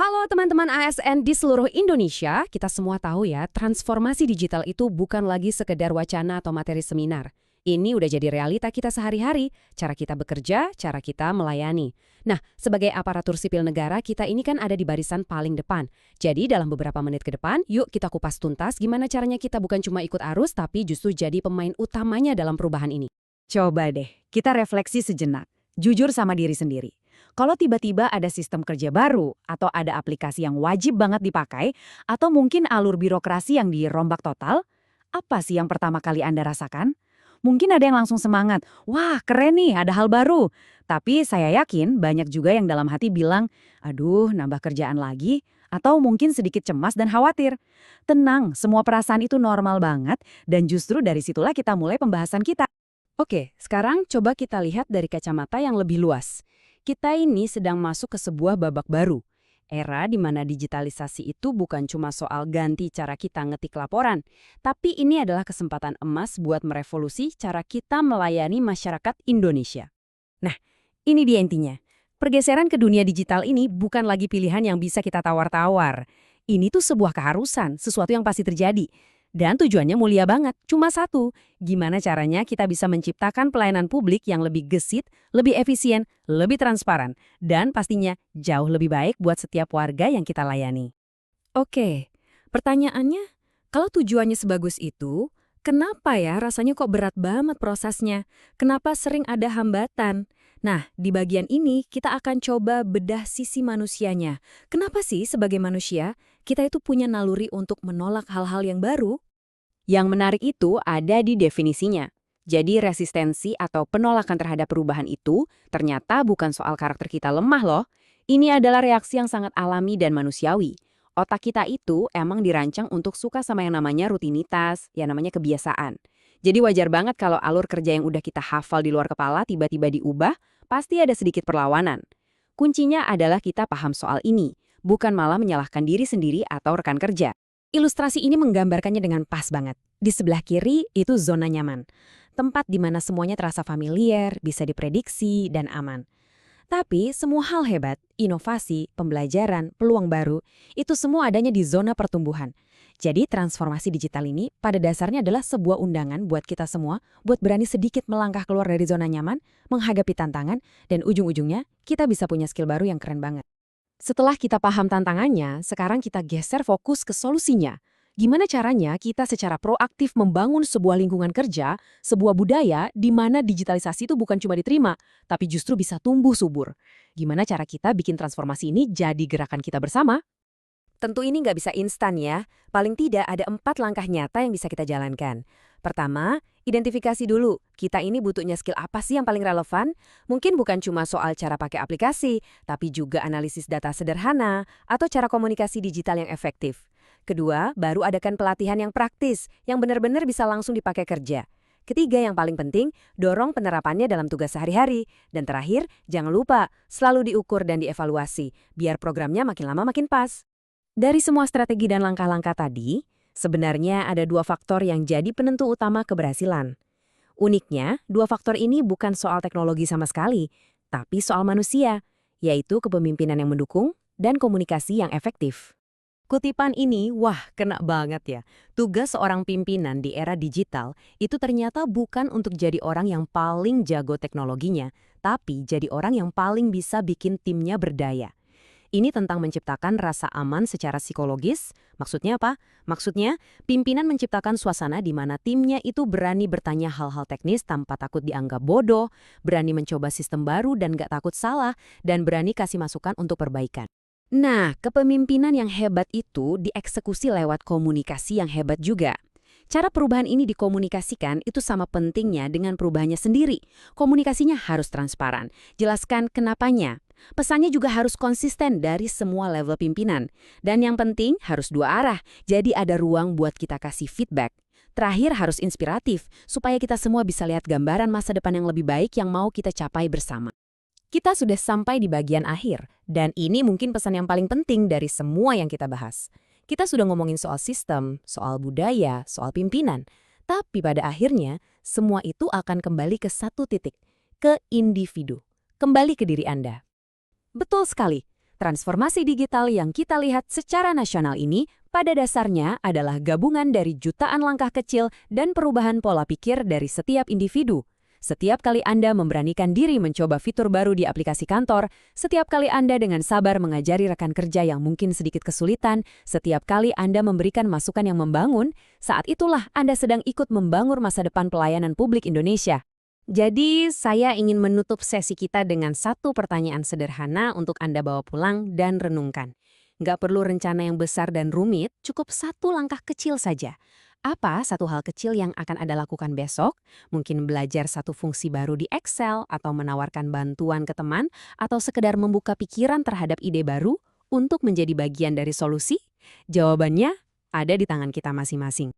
Halo teman-teman ASN di seluruh Indonesia, kita semua tahu ya, transformasi digital itu bukan lagi sekedar wacana atau materi seminar. Ini udah jadi realita kita sehari-hari, cara kita bekerja, cara kita melayani. Nah, sebagai aparatur sipil negara, kita ini kan ada di barisan paling depan. Jadi dalam beberapa menit ke depan, yuk kita kupas tuntas gimana caranya kita bukan cuma ikut arus, tapi justru jadi pemain utamanya dalam perubahan ini. Coba deh, kita refleksi sejenak. Jujur sama diri sendiri. Kalau tiba-tiba ada sistem kerja baru, atau ada aplikasi yang wajib banget dipakai, atau mungkin alur birokrasi yang dirombak total, apa sih yang pertama kali Anda rasakan? Mungkin ada yang langsung semangat, wah keren nih ada hal baru. Tapi saya yakin banyak juga yang dalam hati bilang, aduh nambah kerjaan lagi, atau mungkin sedikit cemas dan khawatir. Tenang, semua perasaan itu normal banget, dan justru dari situlah kita mulai pembahasan kita. Oke, sekarang coba kita lihat dari kacamata yang lebih luas. Kita ini sedang masuk ke sebuah babak baru. Era di mana digitalisasi itu bukan cuma soal ganti cara kita ngetik laporan, tapi ini adalah kesempatan emas buat merevolusi cara kita melayani masyarakat Indonesia. Nah, ini dia intinya. Pergeseran ke dunia digital ini bukan lagi pilihan yang bisa kita tawar-tawar. Ini tuh sebuah keharusan, sesuatu yang pasti terjadi. Dan tujuannya mulia banget, cuma satu. Gimana caranya kita bisa menciptakan pelayanan publik yang lebih gesit, lebih efisien, lebih transparan, dan pastinya jauh lebih baik buat setiap warga yang kita layani. Oke, pertanyaannya, kalau tujuannya sebagus itu, kenapa ya rasanya kok berat banget prosesnya? Kenapa sering ada hambatan? Nah, di bagian ini kita akan coba bedah sisi manusianya. Kenapa sih sebagai manusia, kita itu punya naluri untuk menolak hal-hal yang baru? Yang menarik itu ada di definisinya. Jadi resistensi atau penolakan terhadap perubahan itu ternyata bukan soal karakter kita lemah loh. Ini adalah reaksi yang sangat alami dan manusiawi. Otak kita itu emang dirancang untuk suka sama yang namanya rutinitas, yang namanya kebiasaan. Jadi wajar banget kalau alur kerja yang udah kita hafal di luar kepala tiba-tiba diubah, pasti ada sedikit perlawanan. Kuncinya adalah kita paham soal ini, bukan malah menyalahkan diri sendiri atau rekan kerja. Ilustrasi ini menggambarkannya dengan pas banget. Di sebelah kiri itu zona nyaman. Tempat di mana semuanya terasa familiar, bisa diprediksi, dan aman. Tapi semua hal hebat, inovasi, pembelajaran, peluang baru, itu semua adanya di zona pertumbuhan. Jadi transformasi digital ini pada dasarnya adalah sebuah undangan buat kita semua buat berani sedikit melangkah keluar dari zona nyaman, menghadapi tantangan, dan ujung-ujungnya kita bisa punya skill baru yang keren banget. Setelah kita paham tantangannya, sekarang kita geser fokus ke solusinya. Gimana caranya kita secara proaktif membangun sebuah lingkungan kerja, sebuah budaya di mana digitalisasi itu bukan cuma diterima, tapi justru bisa tumbuh subur. Gimana cara kita bikin transformasi ini jadi gerakan kita bersama? Tentu ini nggak bisa instan ya. Paling tidak ada 4 langkah nyata yang bisa kita jalankan. Pertama, identifikasi dulu. Kita ini butuhnya skill apa sih yang paling relevan? Mungkin bukan cuma soal cara pakai aplikasi, tapi juga analisis data sederhana atau cara komunikasi digital yang efektif. Kedua, baru adakan pelatihan yang praktis, yang benar-benar bisa langsung dipakai kerja. Ketiga, yang paling penting, dorong penerapannya dalam tugas sehari-hari. Dan terakhir, jangan lupa, selalu diukur dan dievaluasi, biar programnya makin lama makin pas. Dari semua strategi dan langkah-langkah tadi, sebenarnya ada 2 faktor yang jadi penentu utama keberhasilan. Uniknya, 2 faktor ini bukan soal teknologi sama sekali, tapi soal manusia, yaitu kepemimpinan yang mendukung dan komunikasi yang efektif. Kutipan ini, wah kena banget ya. Tugas seorang pimpinan di era digital itu ternyata bukan untuk jadi orang yang paling jago teknologinya, tapi jadi orang yang paling bisa bikin timnya berdaya. Ini tentang menciptakan rasa aman secara psikologis. Maksudnya apa? Maksudnya, pimpinan menciptakan suasana di mana timnya itu berani bertanya hal-hal teknis tanpa takut dianggap bodoh, berani mencoba sistem baru dan gak takut salah, dan berani kasih masukan untuk perbaikan. Nah, kepemimpinan yang hebat itu dieksekusi lewat komunikasi yang hebat juga. Cara perubahan ini dikomunikasikan itu sama pentingnya dengan perubahannya sendiri. Komunikasinya harus transparan. Jelaskan kenapanya. Pesannya juga harus konsisten dari semua level pimpinan. Dan yang penting harus 2 arah, jadi ada ruang buat kita kasih feedback. Terakhir harus inspiratif, supaya kita semua bisa lihat gambaran masa depan yang lebih baik yang mau kita capai bersama. Kita sudah sampai di bagian akhir, dan ini mungkin pesan yang paling penting dari semua yang kita bahas. Kita sudah ngomongin soal sistem, soal budaya, soal pimpinan. Tapi pada akhirnya, semua itu akan kembali ke satu titik, ke individu. Kembali ke diri Anda. Betul sekali. Transformasi digital yang kita lihat secara nasional ini pada dasarnya adalah gabungan dari jutaan langkah kecil dan perubahan pola pikir dari setiap individu. Setiap kali Anda memberanikan diri mencoba fitur baru di aplikasi kantor, setiap kali Anda dengan sabar mengajari rekan kerja yang mungkin sedikit kesulitan, setiap kali Anda memberikan masukan yang membangun, saat itulah Anda sedang ikut membangun masa depan pelayanan publik Indonesia. Jadi, saya ingin menutup sesi kita dengan satu pertanyaan sederhana untuk Anda bawa pulang dan renungkan. Nggak perlu rencana yang besar dan rumit, cukup satu langkah kecil saja. Apa satu hal kecil yang akan Anda lakukan besok? Mungkin belajar satu fungsi baru di Excel, atau menawarkan bantuan ke teman, atau sekedar membuka pikiran terhadap ide baru untuk menjadi bagian dari solusi? Jawabannya ada di tangan kita masing-masing.